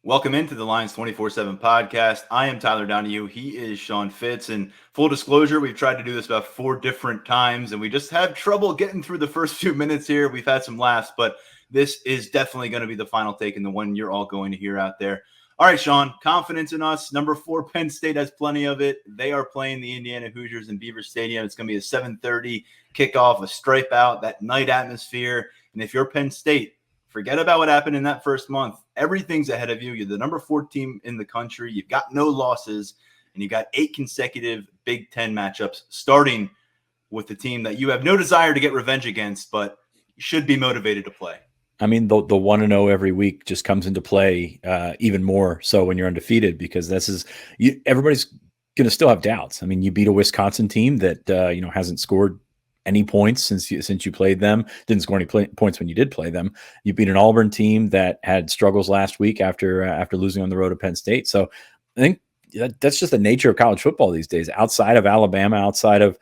Welcome into the Lions 24/7 podcast. I am Tyler Donohue. He is Sean Fitz. And full disclosure, we've tried to do this about 4 different times, and we just had trouble getting through the first few minutes here. We've had some laughs, but this is definitely going to be the final take and the one you're all going to hear out there. All right, Sean, confidence in us. Number 4, Penn State has plenty of it. They are playing the Indiana Hoosiers in Beaver Stadium. It's going to be a 7:30 kickoff, a stripe out, that night atmosphere. And if you're Penn State, forget about what happened in that first month. Everything's ahead of you. You're the number 4 team in the country. You've got no losses, and you got 8 consecutive Big Ten matchups, starting with the team that you have no desire to get revenge against, but you should be motivated to play. I mean, the 1-0 every week just comes into play even more so when you're undefeated, because everybody's going to still have doubts. I mean, you beat a Wisconsin team that hasn't scored any points since you played them. Didn't score any points when you did play them. You beat an Auburn team that had struggles last week after losing on the road to Penn State. So I think that's just the nature of college football these days. Outside of Alabama, outside of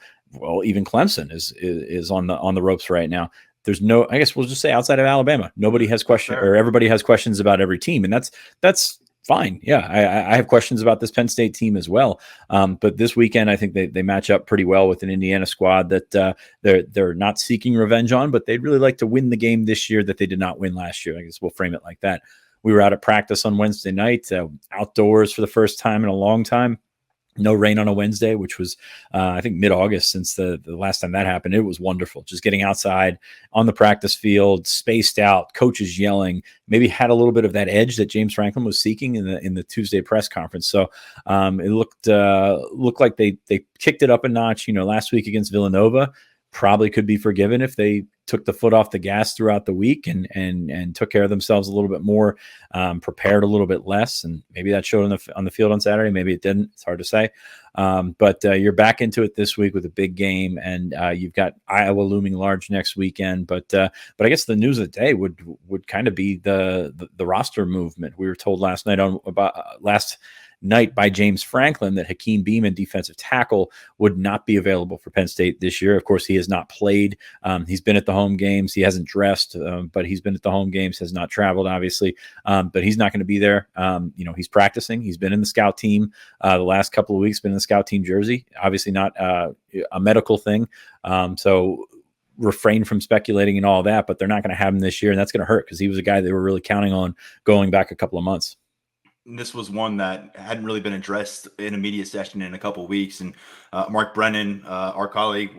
even Clemson is on the ropes right now. There's no, I guess we'll just say outside of Alabama, nobody has questions, or everybody has questions about every team, and that's fine. Yeah, I have questions about this Penn State team as well. But this weekend, I think they match up pretty well with an Indiana squad that they're not seeking revenge on, but they'd really like to win the game this year that they did not win last year. I guess we'll frame it like that. We were out at practice on Wednesday night, outdoors for the first time in a long time. No rain on a Wednesday, which was, I think, mid-August since the last time that happened. It was wonderful. Just getting outside on the practice field, spaced out, coaches yelling, maybe had a little bit of that edge that James Franklin was seeking in the Tuesday press conference. So it looked like they kicked it up a notch. Last week against Villanova, probably could be forgiven if they took the foot off the gas throughout the week and took care of themselves a little bit more, prepared a little bit less, and maybe that showed on the field on Saturday. Maybe it didn't. It's hard to say. But you're back into it this week with a big game, and you've got Iowa looming large next weekend. But I guess the news of the day would kind of be the roster movement. We were told last night by James Franklin that Hakeem Beamon, defensive tackle, would not be available for Penn State this year. Of course, he has not played. He's been at the home games. He hasn't dressed, but he's been at the home games, has not traveled, obviously. But he's not going to be there. He's practicing. He's been in the scout team the last couple of weeks, been in the scout team jersey. Obviously not a medical thing. So refrain from speculating and all that, but they're not going to have him this year, and that's going to hurt because he was a guy they were really counting on going back a couple of months. This was one that hadn't really been addressed in a media session in a couple of weeks. And Mark Brennan, our colleague,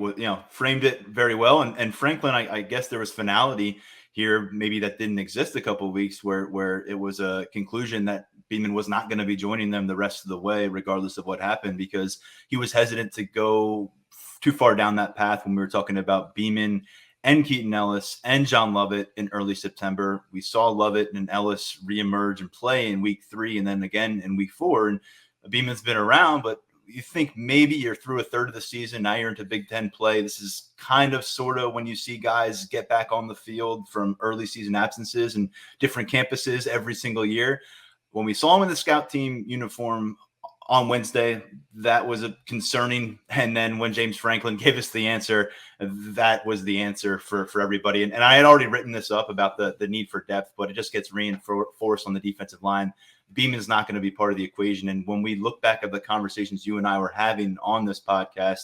framed it very well. And Franklin, I guess there was finality here, maybe that didn't exist a couple of weeks, where it was a conclusion that Beamon was not going to be joining them the rest of the way, regardless of what happened, because he was hesitant to go too far down that path when we were talking about Beamon and Keaton Ellis and John Lovett in early September. We saw Lovett and Ellis reemerge and play in week 3 and then again in week 4. And Beamon's been around, but you think maybe you're through a third of the season. Now you're into Big Ten play. This is kind of sort of when you see guys get back on the field from early season absences and different campuses every single year. When we saw him in the scout team uniform on Wednesday, that was a concerning. And then when James Franklin gave us the answer, that was the answer for everybody. And I had already written this up about the need for depth, but it just gets reinforced on the defensive line. Beamon is not going to be part of the equation. And when we look back at the conversations you and I were having on this podcast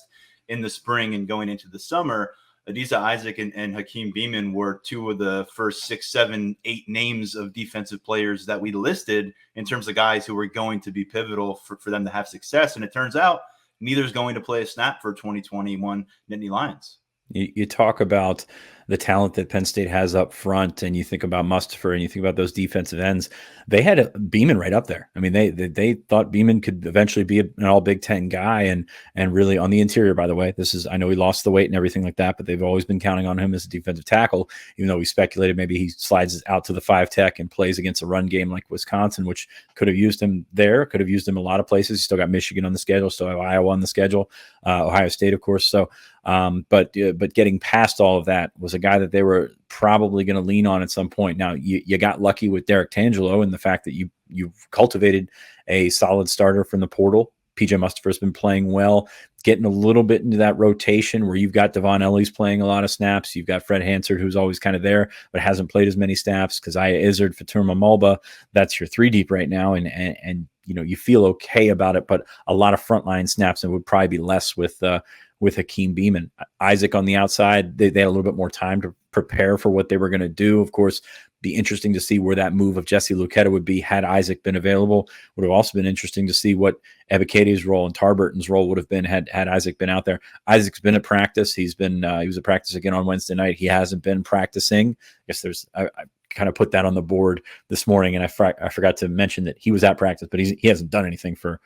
in the spring and going into the summer, Adisa Isaac and Hakeem Beamon were 2 of the first 6, 7, 8 names of defensive players that we listed in terms of guys who were going to be pivotal for them to have success. And it turns out neither is going to play a snap for 2021 Nittany Lions. You talk about the talent that Penn State has up front, and you think about Mustapher, and you think about those defensive ends. They had Beamon right up there. I mean, they thought Beamon could eventually be an all Big Ten guy, and really on the interior. By the way, I know he lost the weight and everything like that, but they've always been counting on him as a defensive tackle. Even though we speculated maybe he slides out to the 5 tech and plays against a run game like Wisconsin, which could have used him there, could have used him a lot of places. He's still got Michigan on the schedule, still have Iowa on the schedule, Ohio State, of course. So. But getting past all of that was a guy that they were probably going to lean on at some point. Now you got lucky with Derek Tangelo and the fact that you've cultivated a solid starter from the portal PJ Mustipher's been playing well, getting a little bit into that rotation where you've got Devon Elliott's playing a lot of snaps. You've got Fred Hansard, who's always kind of there, but hasn't played as many snaps. Keziah Izzard, Faturma Mulba, that's your 3 deep right now. And you feel okay about it, but a lot of frontline snaps, and would probably be less with Hakeem Beamon. Isaac on the outside, they had a little bit more time to prepare for what they were going to do. Of course, be interesting to see where that move of Jesse Luketa would be had Isaac been available. Would have also been interesting to see what Ebikede's role and Tarburton's role would have been had Isaac been out there. Isaac's been at practice. He was at practice again on Wednesday night. He hasn't been practicing. I guess I kind of put that on the board this morning, and I forgot to mention that he was at practice, but he hasn't done anything for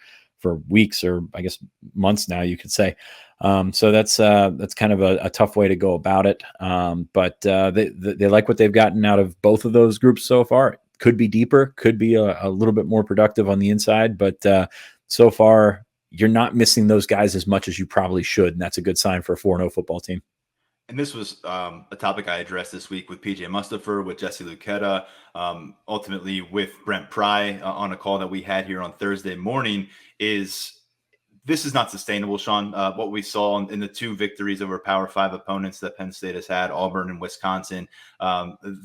weeks, or I guess months now, you could say. So that's kind of a tough way to go about it. But they like what they've gotten out of both of those groups so far. Could be deeper, could be a little bit more productive on the inside, but so far you're not missing those guys as much as you probably should, and that's a good sign for a 4-0 football team. And this was a topic I addressed this week with PJ Mustipher, with Jesse Luketa, ultimately with Brent Pry on a call that we had here on Thursday morning. This is not sustainable, Sean. What we saw in the 2 victories over Power 5 opponents that Penn State has had, Auburn and Wisconsin,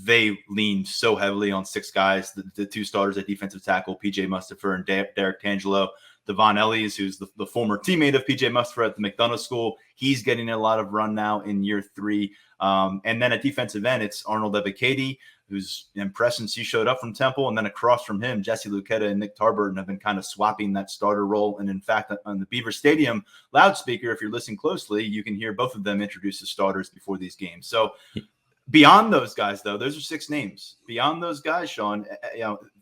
they leaned so heavily on 6 guys, the 2 starters at defensive tackle, PJ Mustipher and Derek Tangelo. Devon Ellies, who's the former teammate of PJ Mustipher at the McDonough School, he's getting a lot of run now in year 3. And then at defensive end, it's Arnold Ebiketie, who's impressed since he showed up from Temple. And then across from him, Jesse Luketa and Nick Tarburton have been kind of swapping that starter role. And in fact, on the Beaver Stadium loudspeaker, if you're listening closely, you can hear both of them introduce the starters before these games. So beyond those guys, though, those are 6 names. Beyond those guys, Sean,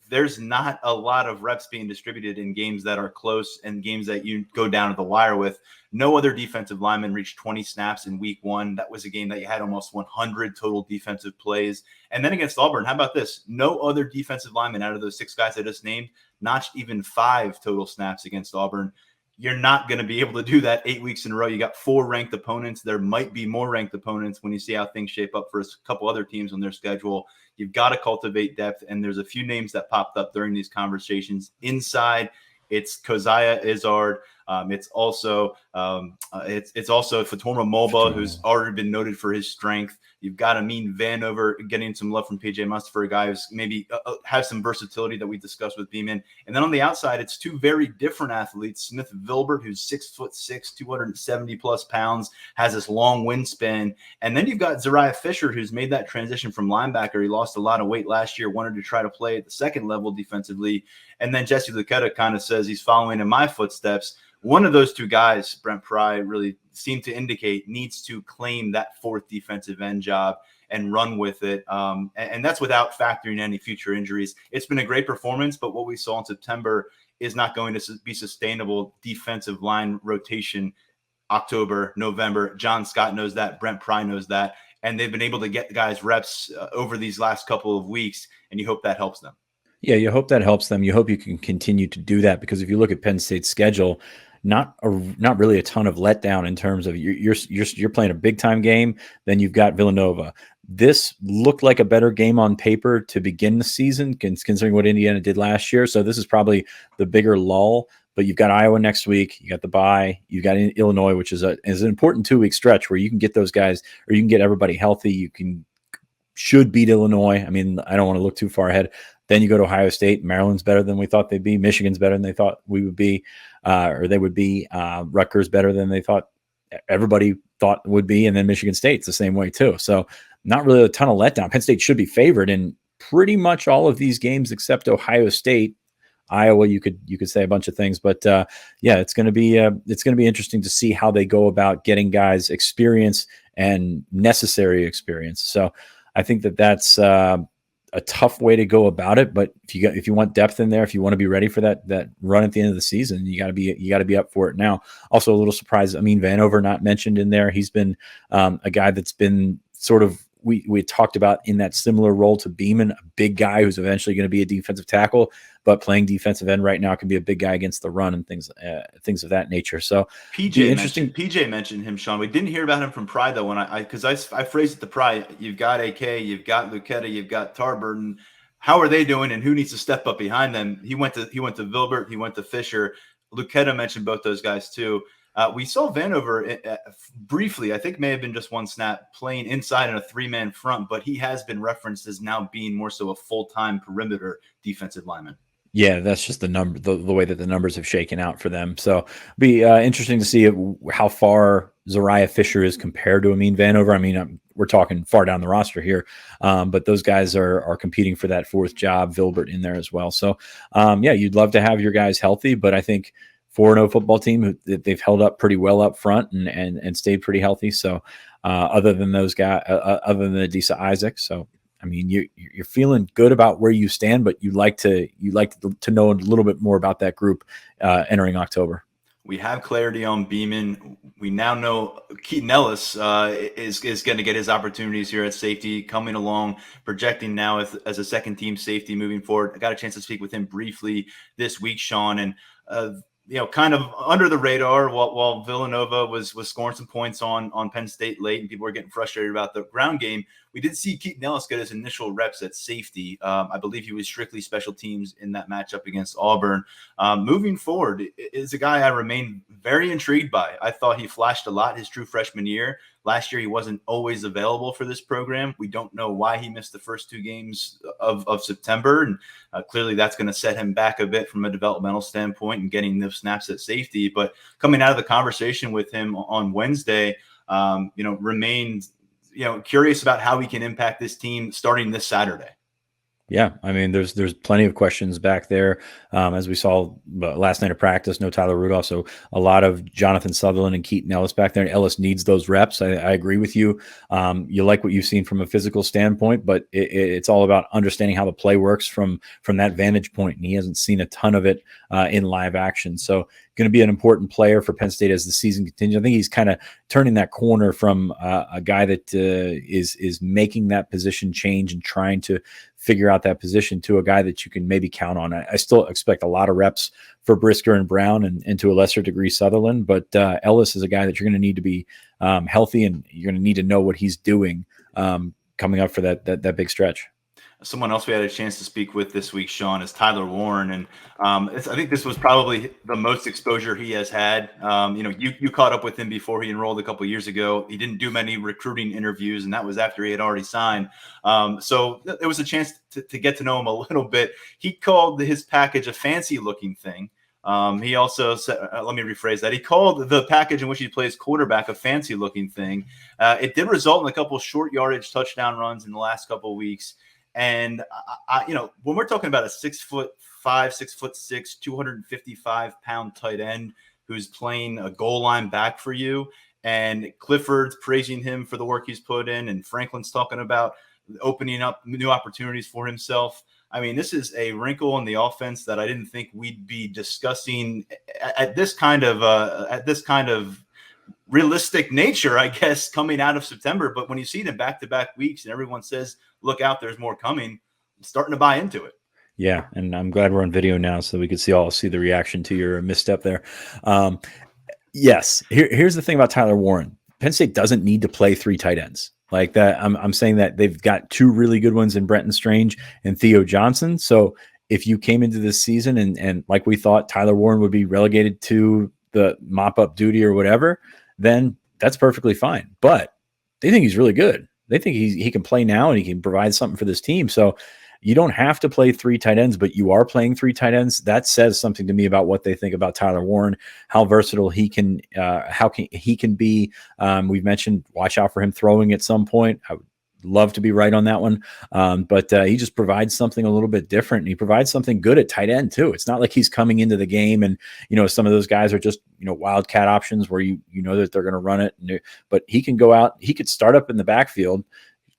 there's not a lot of reps being distributed in games that are close and games that you go down to the wire with. No other defensive lineman reached 20 snaps in week 1. That was a game that you had almost 100 total defensive plays. And then against Auburn, how about this? No other defensive lineman out of those 6 guys I just named notched even 5 total snaps against Auburn. You're not going to be able to do that 8 weeks in a row. You got 4 ranked opponents. There might be more ranked opponents when you see how things shape up for a couple other teams on their schedule. You've got to cultivate depth, and there's a few names that popped up during these conversations. Inside, it's Keziah Izzard. It's also Faturma Mulba, who's already been noted for his strength. You've got Amin Vanover getting some love from PJ Mustipher, a guy who's maybe has some versatility that we discussed with Beeman. And then on the outside, it's 2 very different athletes. Smith Vilbert, who's 6'6", 270 plus pounds, has this long wingspan. And then you've got Zariah Fisher, who's made that transition from linebacker. He lost a lot of weight last year, wanted to try to play at the second level defensively. And then Jesse Luketa kind of says he's following in my footsteps. One of those 2 guys, Brent Pry, really seemed to indicate needs to claim that 4th defensive end job and run with it. And that's without factoring any future injuries. It's been a great performance, but what we saw in September is not going to be sustainable defensive line rotation October, November. John Scott knows that. Brent Pry knows that. And they've been able to get guys reps over these last couple of weeks, and you hope that helps them. Yeah, you hope that helps them. You hope you can continue to do that, because if you look at Penn State's schedule, not really a ton of letdown in terms of you're playing a big time game. Then you've got Villanova. This looked like a better game on paper to begin the season, considering what Indiana did last year. So this is probably the bigger lull. But you've got Iowa next week. You got the bye. You got Illinois, which is an important 2-week stretch where you can get those guys, or you can get everybody healthy. You should beat Illinois. I mean, I don't want to look too far ahead. Then you go to Ohio State. Maryland's better than we thought they'd be. Michigan's better than they thought we would be, or they would be. Rutgers better than they thought everybody thought would be. And then Michigan State's the same way too. So not really a ton of letdown. Penn State should be favored in pretty much all of these games except Ohio State. Iowa, you could say a bunch of things, but yeah, it's going to be interesting to see how they go about getting guys experience and necessary experience. So I think that's a tough way to go about it, but if you want depth in there, if you want to be ready for that run at the end of the season, you got to be up for it now. Also, a little surprised, Vanover not mentioned in there. He's been a guy that's been sort of we talked about in that similar role to Beeman, a big guy who's eventually going to be a defensive tackle, but playing defensive end right now can be a big guy against the run and things of that nature. So PJ mentioned him, Sean. We didn't hear about him from Pry though. When I phrased it to Pry, you've got AK, you've got Luketa, you've got Tarburton. How are they doing, and who needs to step up behind them? He went to Vilbert, he went to Fisher. Lucetta mentioned both those guys too. We saw Vanover briefly, I think may have been just one snap, playing inside in a 3-man front, but he has been referenced as now being more so a full-time perimeter defensive lineman. Yeah, that's just the number, the way that the numbers have shaken out for them. So be interesting to see how far Zariah Fisher is compared to Amin Vanover. I mean, we're talking far down the roster here, but those guys are competing for that fourth job. Vilbert in there as well. So yeah, you'd love to have your guys healthy, but I think 4-0 football team, they've held up pretty well up front and stayed pretty healthy. So other than those guys, other than Adisa Isaac, so. I mean, you're feeling good about where you stand, but you like to know a little bit more about that group entering October. We have clarity on Beeman. We now know Keaton Ellis is going to get his opportunities here at safety, coming along, projecting now as a second team safety moving forward. I got a chance to speak with him briefly this week, Sean, and kind of under the radar while Villanova was scoring some points on Penn State late, and people were getting frustrated about the ground game. We did see Keaton Ellis get his initial reps at safety. I believe he was strictly special teams in that matchup against Auburn. Moving forward, is a guy I remain very intrigued by. I thought he flashed a lot his true freshman year. Last year, he wasn't always available for this program. We don't know why he missed the first 2 games of September, and clearly that's going to set him back a bit from a developmental standpoint and getting the snaps at safety. But coming out of the conversation with him on Wednesday, remained curious about how he can impact this team starting this Saturday. Yeah, I mean, there's plenty of questions back there. As we saw last night of practice, no Tyler Rudolph, so a lot of Jonathan Sutherland and Keaton Ellis back there. And Ellis needs those reps. I agree with you. You like what you've seen from a physical standpoint, but it's all about understanding how the play works from that vantage point. And he hasn't seen a ton of it in live action. So going to be an important player for Penn State as the season continues. I think he's kind of turning that corner from a guy that is making that position change and trying to figure out that position to a guy that you can maybe count on. I still expect a lot of reps for Brisker and Brown and to a lesser degree Sutherland, but Ellis is a guy that you're going to need to be healthy, and you're going to need to know what he's doing coming up for that big stretch. Someone else we had a chance to speak with this week, Sean, is Tyler Warren. And I think this was probably the most exposure he has had. You caught up with him before he enrolled a couple of years ago. He didn't do many recruiting interviews, and that was after he had already signed. So there was a chance to get to know him a little bit. He called his package a fancy looking thing. He also said, let me rephrase that. He called the package in which he plays quarterback a fancy looking thing. It did result in a couple of short yardage touchdown runs in the last couple of weeks. And when we're talking about a 6'5", 6'6", 255-pound tight end who's playing a goal line back for you, and Clifford's praising him for the work he's put in, and Franklin's talking about opening up new opportunities for himself. I mean, this is a wrinkle in the offense that I didn't think we'd be discussing at this kind of realistic nature, I guess, coming out of September. But when you see it in back-to-back weeks and everyone says, look out, there's more coming, I'm starting to buy into it. Yeah, and I'm glad we're on video now so we could see the reaction to your misstep there. Yes, here's the thing about Tyler Warren. Penn State doesn't need to play 3 tight ends. Like that, I'm saying that they've got 2 really good ones in Brenton Strange and Theo Johnson. So if you came into this season and like we thought Tyler Warren would be relegated to the mop-up duty or whatever, then that's perfectly fine. But they think he's really good. They think he can play now and he can provide something for this team. So you don't have to play 3 tight ends, but you are playing 3 tight ends. That says something to me about what they think about Tyler Warren, how versatile he can, he can be. We've mentioned watch out for him throwing at some point. I would love to be right on that one. But he just provides something a little bit different. And he provides something good at tight end too. It's not like he's coming into the game and, some of those guys are just, wildcat options where you know that they're going to run it. But he can go out, he could start up in the backfield.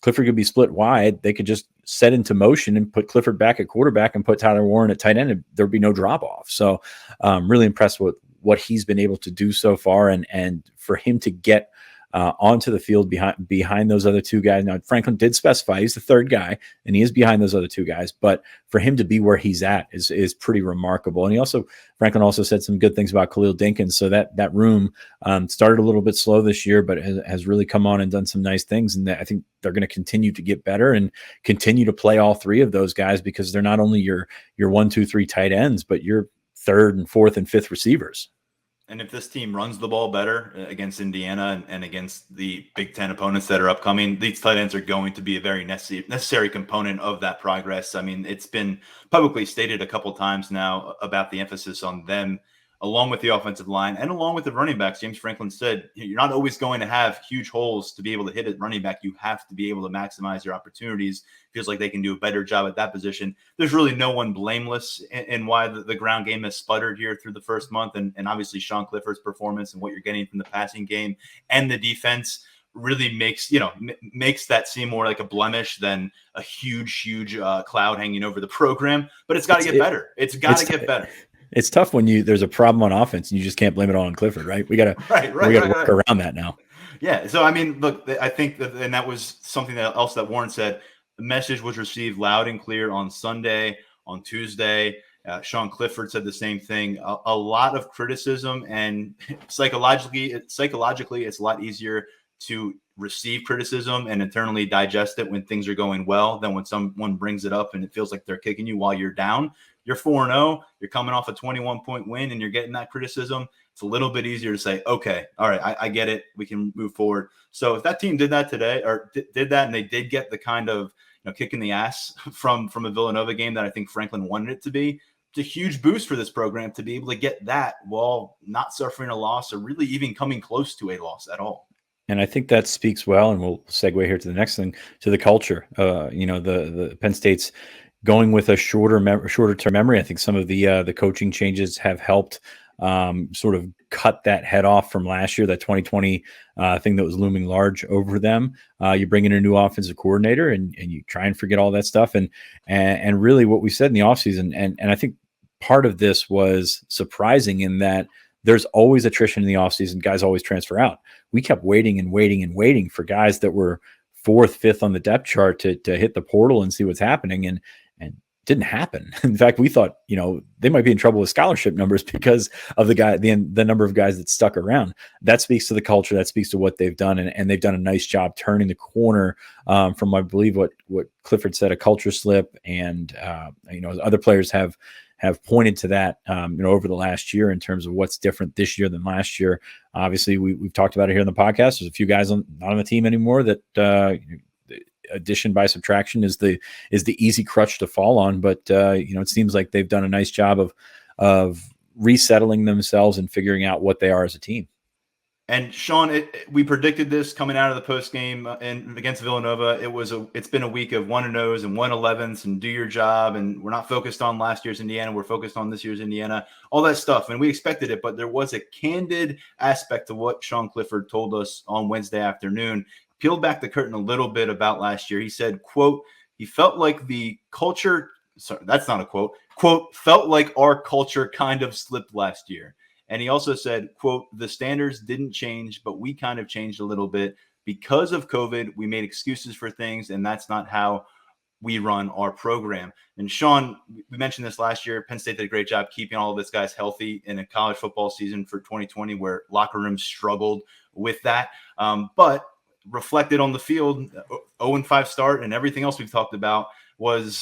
Clifford could be split wide. They could just set into motion and put Clifford back at quarterback and put Tyler Warren at tight end, and there'd be no drop off. So really impressed with what he's been able to do so far. And for him to get onto the field behind those other 2 guys. Now, Franklin did specify he's the 3rd guy, and he is behind those other 2 guys. But for him to be where he's at is pretty remarkable. And Franklin also said some good things about Khalil Dinkins. So that room started a little bit slow this year, but has really come on and done some nice things. And I think they're going to continue to get better and continue to play all 3 of those guys, because they're not only your 1, 2, 3 tight ends, but your third and fourth and fifth receivers. And if this team runs the ball better against Indiana and against the Big Ten opponents that are upcoming, these tight ends are going to be a very necessary component of that progress. I mean, it's been publicly stated a couple times now about the emphasis on them, along with the offensive line and along with the running backs. James Franklin said, you're not always going to have huge holes to be able to hit at running back. You have to be able to maximize your opportunities. Feels like they can do a better job at that position. There's really no one blameless in why the ground game has sputtered here through the first month. And obviously Sean Clifford's performance and what you're getting from the passing game and the defense really makes that seem more like a blemish than a huge cloud hanging over the program. But it's got to get better. It's got to get better. It's tough when there's a problem on offense and you just can't blame it all on Clifford, right? We got to work around that now. Yeah. So, I mean, look, I think and that was something else that Warren said. The message was received loud and clear on Sunday, on Tuesday. Sean Clifford said the same thing. A lot of criticism, and psychologically, it's a lot easier to receive criticism and internally digest it when things are going well than when someone brings it up and it feels like they're kicking you while you're down. You're 4-0, you're coming off a 21-point win and you're getting that criticism. It's a little bit easier to say, okay, all right, I get it. We can move forward. So if that team did that today or did that and they did get the kind of kick in the ass from a Villanova game that I think Franklin wanted it to be, it's a huge boost for this program to be able to get that while not suffering a loss or really even coming close to a loss at all. And I think that speaks well, and we'll segue here to the next thing, to the culture. The Penn State's going with a shorter term memory. I think some of the coaching changes have helped sort of cut that head off from last year, that 2020 thing that was looming large over them. You bring in a new offensive coordinator and you try and forget all that stuff. And really what we said in the offseason, and I think part of this was surprising in that there's always attrition in the offseason. Guys always transfer out. We kept waiting for guys that were fourth, fifth on the depth chart to hit the portal and see what's happening. And didn't happen. In fact, we thought, they might be in trouble with scholarship numbers because of the number of guys that stuck around. That speaks to the culture. That speaks to what they've done. And they've done a nice job turning the corner from, I believe, what Clifford said, a culture slip. And, other players have pointed to that, over the last year in terms of what's different this year than last year. Obviously, we've talked about it here on the podcast. There's a few guys not on the team anymore that, addition by subtraction is the easy crutch to fall on, but it seems like they've done a nice job of resettling themselves and figuring out what they are as a team. And Sean, we predicted this coming out of the post game and against Villanova. It's been a week of 1-0s and 1-11s and do your job. And we're not focused on last year's Indiana. We're focused on this year's Indiana, all that stuff. And we expected it, but there was a candid aspect to what Sean Clifford told us on Wednesday afternoon. Peeled back the curtain a little bit about last year. He said, quote, he felt like the culture, sorry, that's not a quote, felt like our culture kind of slipped last year. And he also said, quote, the standards didn't change, but we kind of changed a little bit. Because of COVID, we made excuses for things, and that's not how we run our program. And Sean, we mentioned this last year. Penn State did a great job keeping all of its guys healthy in a college football season for 2020 where locker rooms struggled with that. But reflected on the field, 0-5 start and everything else we've talked about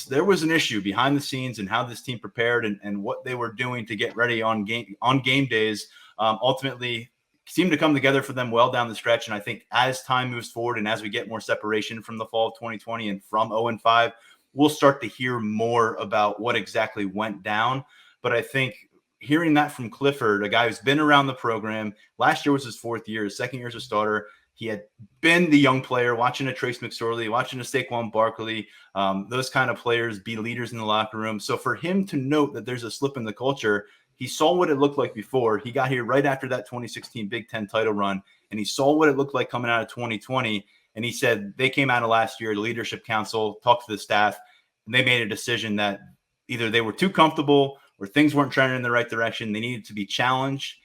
there was an issue behind the scenes and how this team prepared and what they were doing to get ready on game days. Ultimately seemed to come together for them well down the stretch. And I think as time moves forward and as we get more separation from the fall of 2020 and from 0-5, we'll start to hear more about what exactly went down. But I think hearing that from Clifford, a guy who's been around the program, last year was his fourth year, his second year as a starter. He had been the young player, watching a Trace McSorley, watching a Saquon Barkley, those kind of players be leaders in the locker room. So for him to note that there's a slip in the culture, he saw what it looked like before. He got here right after that 2016 Big Ten title run, and he saw what it looked like coming out of 2020. And he said they came out of last year, the leadership council, talked to the staff, and they made a decision that either they were too comfortable or things weren't trending in the right direction. They needed to be challenged.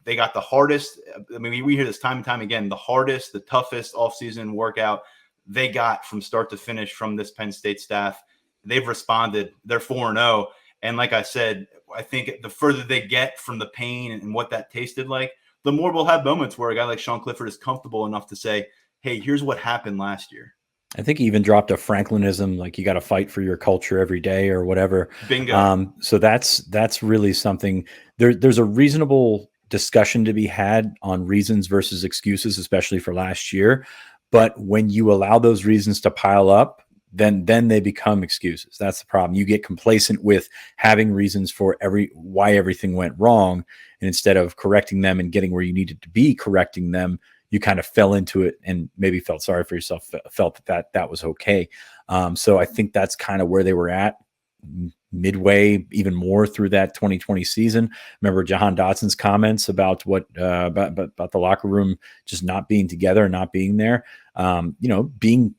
They got the hardest. I mean, we hear this time and time again, the hardest, the toughest offseason workout they got from start to finish from this Penn State staff. They've responded. They're 4-0. And like I said, I think the further they get from the pain and what that tasted like, the more we'll have moments where a guy like Sean Clifford is comfortable enough to say, hey, here's what happened last year. I think he even dropped a Franklinism, like you got to fight for your culture every day or whatever. Bingo. So that's really something. There's a reasonable discussion to be had on reasons versus excuses, especially for last year. But when you allow those reasons to pile up, then they become excuses. That's the problem. You get complacent with having reasons for why everything went wrong, and instead of correcting them and getting where you needed to be correcting them, you kind of fell into it and maybe felt sorry for yourself, felt that was okay. So I think that's kind of where they were at midway, even more through that 2020 season. Remember Jahan Dotson's comments about about the locker room just not being together and not being there. Being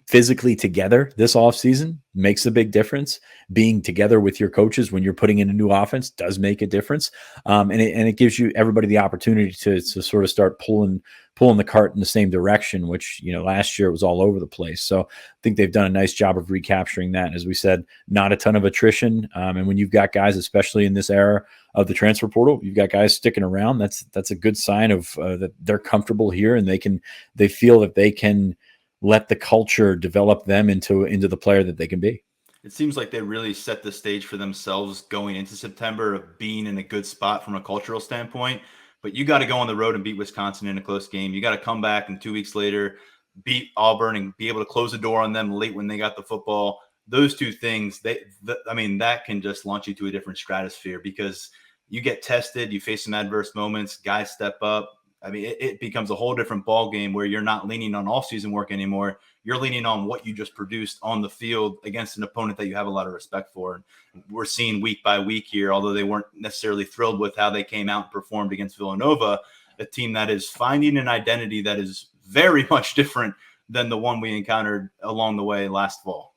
physically together this offseason makes a big difference. Being together with your coaches when you're putting in a new offense does make a difference. And it gives you everybody the opportunity to sort of start pulling the cart in the same direction, which, last year it was all over the place. So I think they've done a nice job of recapturing that. And as we said, not a ton of attrition. And when you've got guys, especially in this era of the transfer portal, you've got guys sticking around. That's a good sign of that they're comfortable here and they feel that they can let the culture develop them into the player that they can be. It seems like they really set the stage for themselves going into September of being in a good spot from a cultural standpoint. But you got to go on the road and beat Wisconsin in a close game. You got to come back and 2 weeks later beat Auburn and be able to close the door on them late when they got the football. Those two things, that can just launch you to a different stratosphere because you get tested, you face some adverse moments, guys step up. I mean, it becomes a whole different ball game where you're not leaning on off-season work anymore. You're leaning on what you just produced on the field against an opponent that you have a lot of respect for. And we're seeing week by week here, although they weren't necessarily thrilled with how they came out and performed against Villanova, a team that is finding an identity that is very much different than the one we encountered along the way last fall.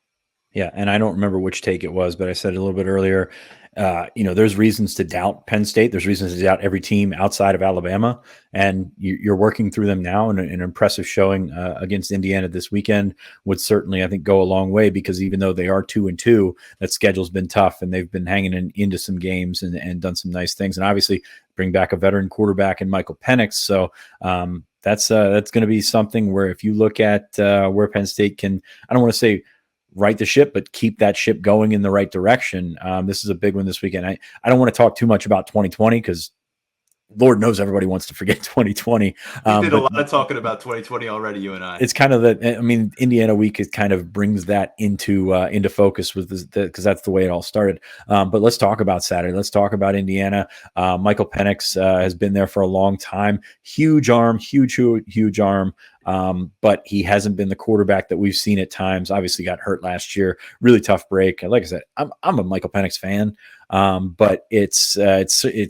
Yeah, and I don't remember which take it was, but I said it a little bit earlier. There's reasons to doubt Penn State. There's reasons to doubt every team outside of Alabama, and you're working through them now. And an impressive showing against Indiana this weekend would certainly, I think, go a long way because even though they are 2-2, that schedule's been tough, and they've been hanging into some games and done some nice things. And obviously, bring back a veteran quarterback in Michael Penix. So that's going to be something where if you look at where Penn State can, I don't want to say right the ship, but keep that ship going in the right direction. This is a big one this weekend. I don't want to talk too much about 2020 because Lord knows everybody wants to forget 2020. We did a lot of talking about 2020 already, you and I. It's kind of Indiana week, it kind of brings that into focus with because that's the way it all started. But let's talk about Saturday. Let's talk about Indiana. Michael Penix has been there for a long time. Huge arm. But he hasn't been the quarterback that we've seen at times. Obviously got hurt last year. Really tough break. Like I said, I'm a Michael Penix fan. But it's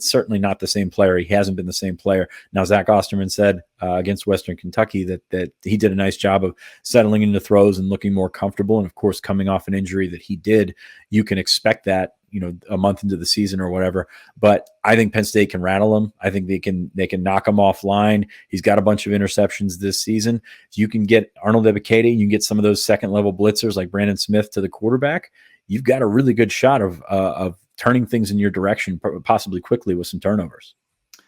certainly not the same player. He hasn't been the same player. Now, Zach Osterman said against Western Kentucky that he did a nice job of settling into throws and looking more comfortable. And of course, coming off an injury that he did, you can expect that, a month into the season or whatever. But I think Penn State can rattle him. I think they can knock him offline. He's got a bunch of interceptions this season. If you can get Arnold Ebiketie, you can get some of those second level blitzers like Brandon Smith to the quarterback, you've got a really good shot of turning things in your direction, possibly quickly with some turnovers.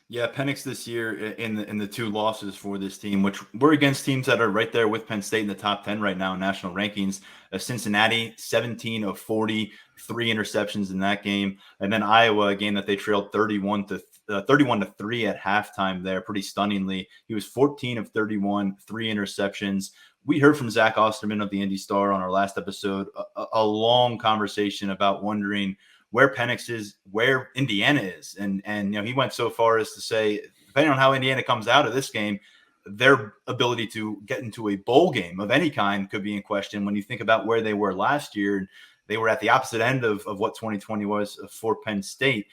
Yeah, Penix this year in the two losses for this team, which were against teams that are right there with Penn State in the top 10 right now in national rankings. Cincinnati, 17 of 40, 3 interceptions in that game. And then Iowa, a game that they trailed 31 to 3 at halftime there, pretty stunningly. He was 14 of 31, 3 interceptions. We heard from Zach Osterman of the Indy Star on our last episode, a long conversation about wondering where Penix is, where Indiana is. And he went so far as to say, depending on how Indiana comes out of this game, their ability to get into a bowl game of any kind could be in question when you think about where they were last year. They were at the opposite end of what 2020 was for Penn State.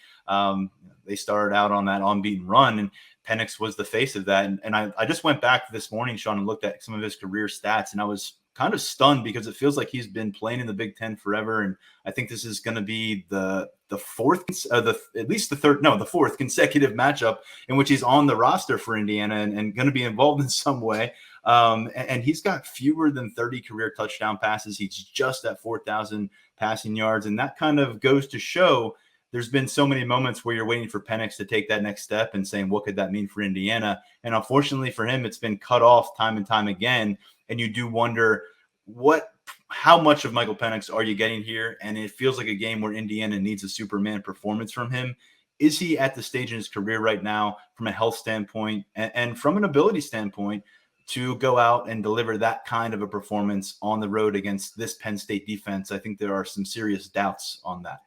They started out on that unbeaten run, and Penix was the face of that. And I just went back this morning, Sean, and looked at some of his career stats, and I was kind of stunned because it feels like he's been playing in the Big Ten forever. And I think this is going to be the fourth consecutive matchup in which he's on the roster for Indiana and going to be involved in some way. And he's got fewer than 30 career touchdown passes. He's just at 4,000 passing yards. And that kind of goes to show there's been so many moments where you're waiting for Penix to take that next step and saying, what could that mean for Indiana? And unfortunately for him, it's been cut off time and time again. And you do wonder how much of Michael Penix are you getting here? And it feels like a game where Indiana needs a Superman performance from him. Is he at the stage in his career right now from a health standpoint and from an ability standpoint to go out and deliver that kind of a performance on the road against this Penn State defense? I think there are some serious doubts on that.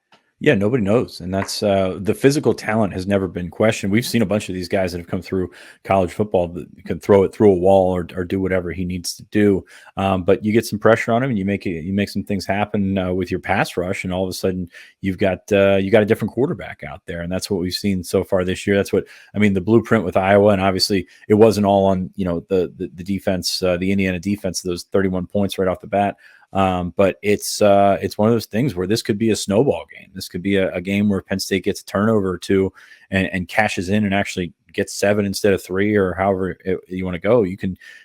Yeah, nobody knows. And that's the physical talent has never been questioned. We've seen a bunch of these guys that have come through college football that can throw it through a wall or do whatever he needs to do. But you get some pressure on him and you make some things happen with your pass rush. And all of a sudden you got a different quarterback out there. And that's what we've seen so far this year. That's what, I mean, the blueprint with Iowa. And obviously it wasn't all on, the defense, the Indiana defense, those 31 points right off the bat. But it's one of those things where this could be a snowball game. This could be a game where Penn State gets a turnover or two and cashes in and actually gets 7 instead of 3 or however you want to go.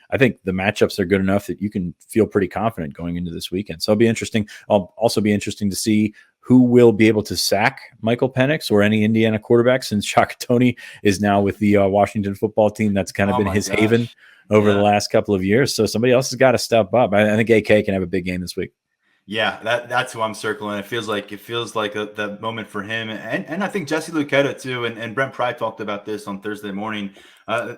I think the matchups are good enough that you can feel pretty confident going into this weekend. So it'll be interesting. I'll also be interesting to see who will be able to sack Michael Penix or any Indiana quarterback, since Shaka Toney is now with the Washington football team. That's kind of been his haven over the last couple of years. So somebody else has got to step up. I think AK can have a big game this week. Yeah, that's who I'm circling. It feels like the moment for him, and I think Jesse Luketa too. And Brent Pry talked about this on Thursday morning.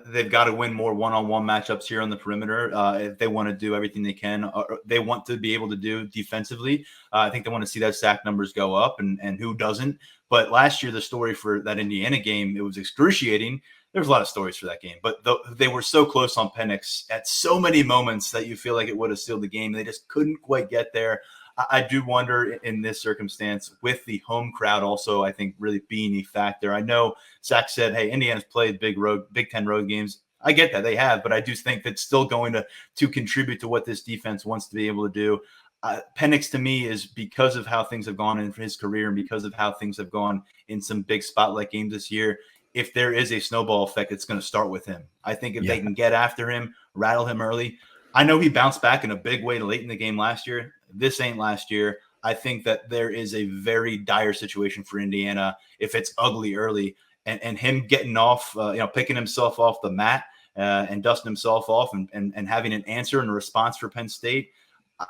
They've got to win more one-on-one matchups here on the perimeter if they want to do everything they can. Or they want to be able to do defensively. I think they want to see that sack numbers go up, and who doesn't? But last year, the story for that Indiana game, it was excruciating. There's a lot of stories for that game, but they were so close on Penix at so many moments that you feel like it would have sealed the game. They just couldn't quite get there. I do wonder in this circumstance with the home crowd also, I think, really being a factor. I know Zach said, hey, Indiana's played Big Ten road games. I get that they have, but I do think that's still going to contribute to what this defense wants to be able to do. Penix to me is, because of how things have gone in his career and because of how things have gone in some big spotlight games this year, if there is a snowball effect, it's going to start with him. I think if they can get after him, rattle him early. I know he bounced back in a big way late in the game last year. This ain't last year. I think that there is a very dire situation for Indiana if it's ugly early, and him getting off, picking himself off the mat and dusting himself off and having an answer and a response for Penn State.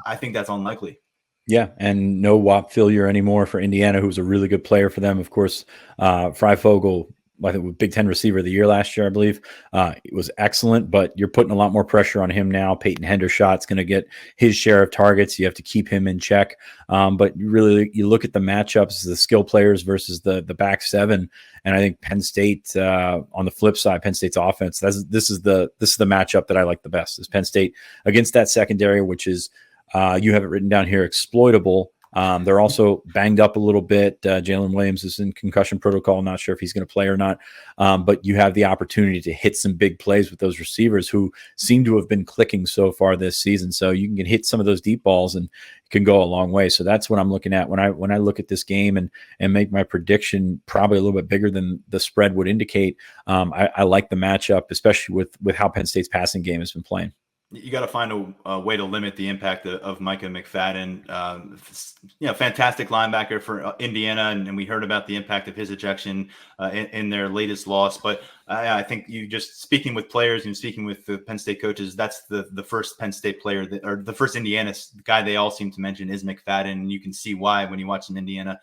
I think that's unlikely. Yeah, and no Whop failure anymore for Indiana, who's a really good player for them. Of course, Freifogel, I think, Big Ten receiver of the year last year, I believe. It was excellent, but you're putting a lot more pressure on him now. Peyton Hendershot's going to get his share of targets. You have to keep him in check. But you look at the matchups, the skill players versus the back seven, and I think Penn State, on the flip side, Penn State's offense, this is the matchup that I like the best, is Penn State against that secondary, which is, you have it written down here, exploitable. They're also banged up a little bit. Jalen Williams is in concussion protocol. Not sure if he's going to play or not. But you have the opportunity to hit some big plays with those receivers who seem to have been clicking so far this season. So you can hit some of those deep balls and it can go a long way. So that's what I'm looking at when I look at this game and make my prediction probably a little bit bigger than the spread would indicate. I like the matchup, especially with how Penn State's passing game has been playing. You got to find a way to limit the impact of Micah McFadden. Fantastic linebacker for Indiana, and we heard about the impact of his ejection in their latest loss. But I think you just speaking with players and speaking with the Penn State coaches, that's the first Penn State player or the first Indiana guy they all seem to mention is McFadden, and you can see why when you watch an Indiana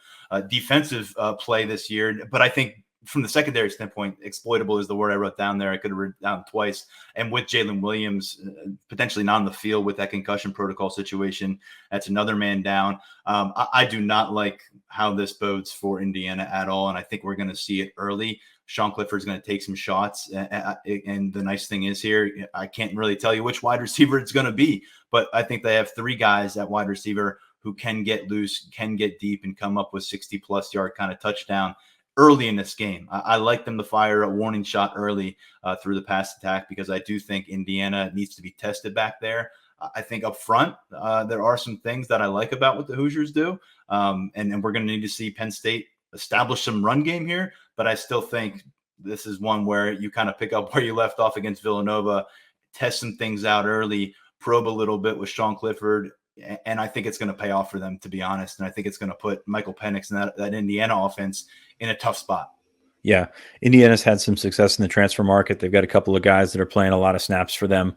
defensive play this year. But I think, from the secondary standpoint, exploitable is the word I wrote down there. I could have written down twice. And with Jalen Williams potentially not on the field with that concussion protocol situation, that's another man down. I do not like how this bodes for Indiana at all. And I think we're going to see it early. Sean Clifford's going to take some shots. And the nice thing is here, I can't really tell you which wide receiver it's going to be, but I think they have 3 guys at wide receiver who can get loose, can get deep, and come up with 60-plus yard kind of touchdown early in this game. I like them to fire a warning shot early through the pass attack, because I do think Indiana needs to be tested back there. I think up front, there are some things that I like about what the Hoosiers do. And we're going to need to see Penn State establish some run game here. But I still think this is one where you kind of pick up where you left off against Villanova, test some things out early, probe a little bit with Sean Clifford. And I think it's going to pay off for them, to be honest. And I think it's going to put Michael Penix and that Indiana offense in a tough spot. Yeah, Indiana's had some success in the transfer market. They've got a couple of guys that are playing a lot of snaps for them,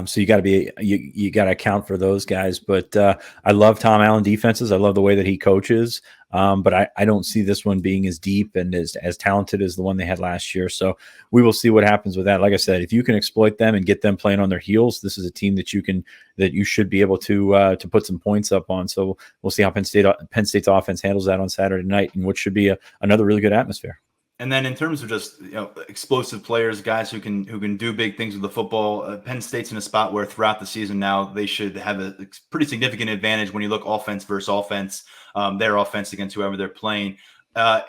so you got to account for those guys. But I love Tom Allen defenses. I love the way that he coaches, but I don't see this one being as deep and as talented as the one they had last year. So we will see what happens with that. Like I said, if you can exploit them and get them playing on their heels, this is a team that you should be able to put some points up on. So we'll see how Penn State's offense handles that on Saturday night, and what should be another really good atmosphere. And then in terms of just explosive players, guys who can do big things with the football, Penn State's in a spot where throughout the season now they should have a pretty significant advantage when you look offense versus offense, their offense against whoever they're playing.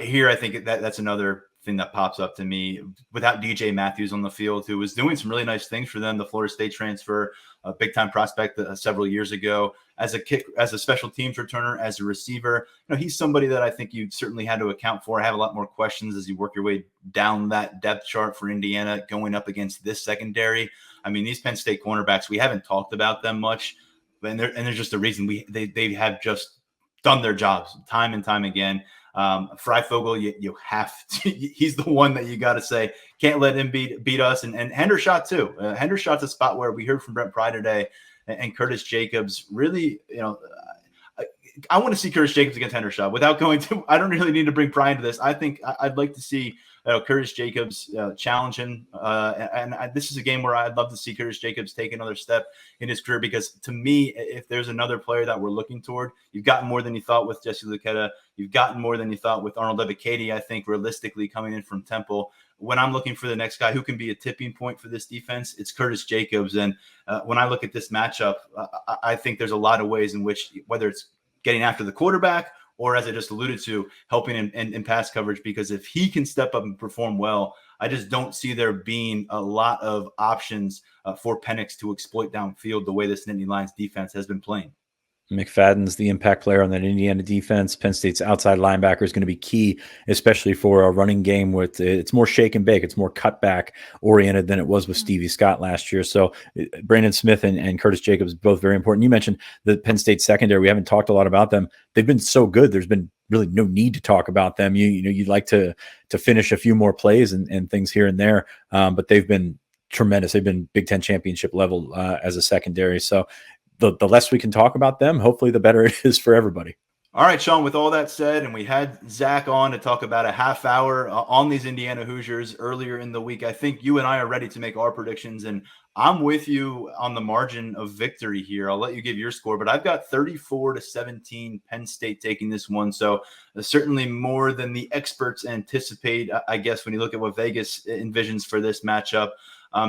Here, I think that's another thing that pops up to me. Without DJ Matthews on the field, who was doing some really nice things for them, the Florida State transfer, a big time prospect several years ago, as a special teams returner, as a receiver. He's somebody that I think you certainly had to account for. I have a lot more questions as you work your way down that depth chart for Indiana going up against this secondary. I mean, these Penn State cornerbacks, we haven't talked about them much, and there's just a reason they have just done their jobs time and time again. Freifogel, you have to, he's the one that you got to say, can't let him beat us. And Hendershot too. Hendershot's a spot where we heard from Brent Pry today, and Curtis Jacobs really, I want to see Curtis Jacobs against Hendershot without going to, I don't really need to bring Pry into this. I think I'd like to see Curtis Jacobs challenge him. This is a game where I'd love to see Curtis Jacobs take another step in his career, because to me, if there's another player that we're looking toward, you've gotten more than you thought with Jesse Luketa. You've gotten more than you thought with Arnold Ebiketie, I think, realistically coming in from Temple. When I'm looking for the next guy who can be a tipping point for this defense, it's Curtis Jacobs. And when I look at this matchup, I think there's a lot of ways in which, whether it's getting after the quarterback or, as I just alluded to, helping in pass coverage, because if he can step up and perform well, I just don't see there being a lot of options for Penix to exploit downfield the way this Nittany Lions defense has been playing. McFadden's the impact player on that Indiana defense. Penn State's outside linebacker is going to be key, especially for a running game with it's more shake and bake. It's more cutback oriented than it was with Stevie Scott last year. So Brandon Smith and Curtis Jacobs, both very important. You mentioned the Penn State secondary. We haven't talked a lot about them. They've been so good. There's been really no need to talk about them. You'd like to finish a few more plays and things here and there. But they've been tremendous. They've been Big Ten championship level as a secondary. So the less we can talk about them, hopefully the better it is for everybody. All right, Sean, with all that said, and we had Zach on to talk about a half hour on these Indiana Hoosiers earlier in the week, I think you and I are ready to make our predictions, and I'm with you on the margin of victory here. I'll let you give your score, but I've got 34-17 Penn State taking this one. So certainly more than the experts anticipate, I guess, when you look at what Vegas envisions for this matchup.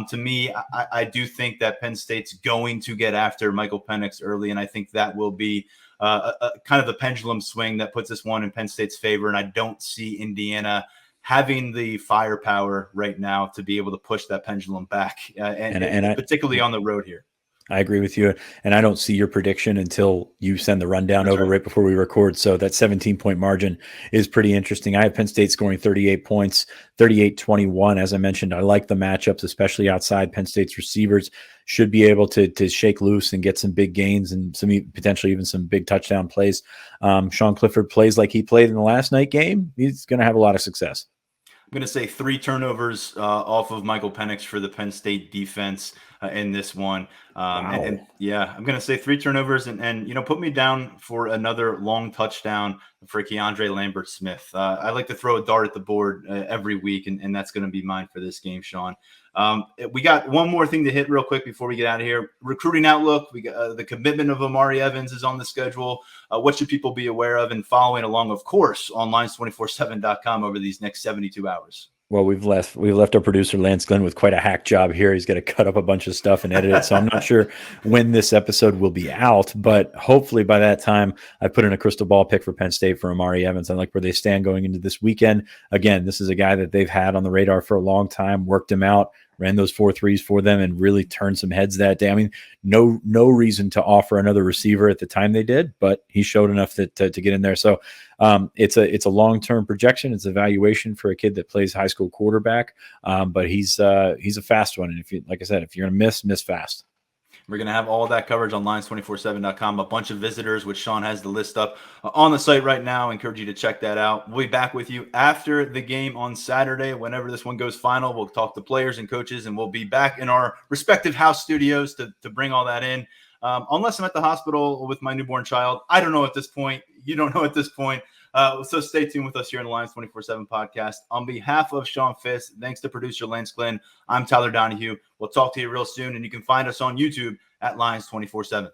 To me, I do think that Penn State's going to get after Michael Penix early, and I think that will be kind of the pendulum swing that puts this one in Penn State's favor. And I don't see Indiana having the firepower right now to be able to push that pendulum back, and particularly on the road here. I agree with you. And I don't see your prediction until you send the rundown over right before we record. So that 17-point margin is pretty interesting. I have Penn State scoring 38 points, 38-21. As I mentioned, I like the matchups, especially outside. Penn State's receivers should be able to shake loose and get some big gains and potentially even some big touchdown plays. Sean Clifford plays like he played in the last night game. He's going to have a lot of success. I'm going to say 3 turnovers off of Michael Penix for the Penn State defense in this one. Wow. And yeah, I'm going to say 3 turnovers and put me down for another long touchdown for Keandre Lambert-Smith. I like to throw a dart at the board every week, and that's going to be mine for this game, Sean. We got one more thing to hit real quick before we get out of here. Recruiting outlook. We got the commitment of Amari Evans is on the schedule. What should people be aware of and following along, of course, on Lions247.com over these next 72 hours? Well, we've left our producer Lance Glenn with quite a hack job here. He's got to cut up a bunch of stuff and edit it. So I'm not sure when this episode will be out, but hopefully by that time I put in a crystal ball pick for Penn State for Amari Evans. I like where they stand going into this weekend. Again, this is a guy that they've had on the radar for a long time, worked him out, ran those 4 threes for them, and really turned some heads that day. I mean, no reason to offer another receiver at the time they did, but he showed enough to get in there. So it's a long-term projection. It's a valuation for a kid that plays high school quarterback, but he's a fast one. And if you're going to miss fast. We're going to have all of that coverage on lions247.com. A bunch of visitors, which Sean has the list up on the site right now. I encourage you to check that out. We'll be back with you after the game on Saturday. Whenever this one goes final, we'll talk to players and coaches, and we'll be back in our respective house studios to bring all that in. Unless I'm at the hospital with my newborn child. I don't know at this point. You don't know at this point. So stay tuned with us here in the Lions 24/7 podcast. On behalf of Sean Fitz, thanks to producer Lance Glenn, I'm Tyler Donohue. We'll talk to you real soon, and you can find us on YouTube at Lions 24/7.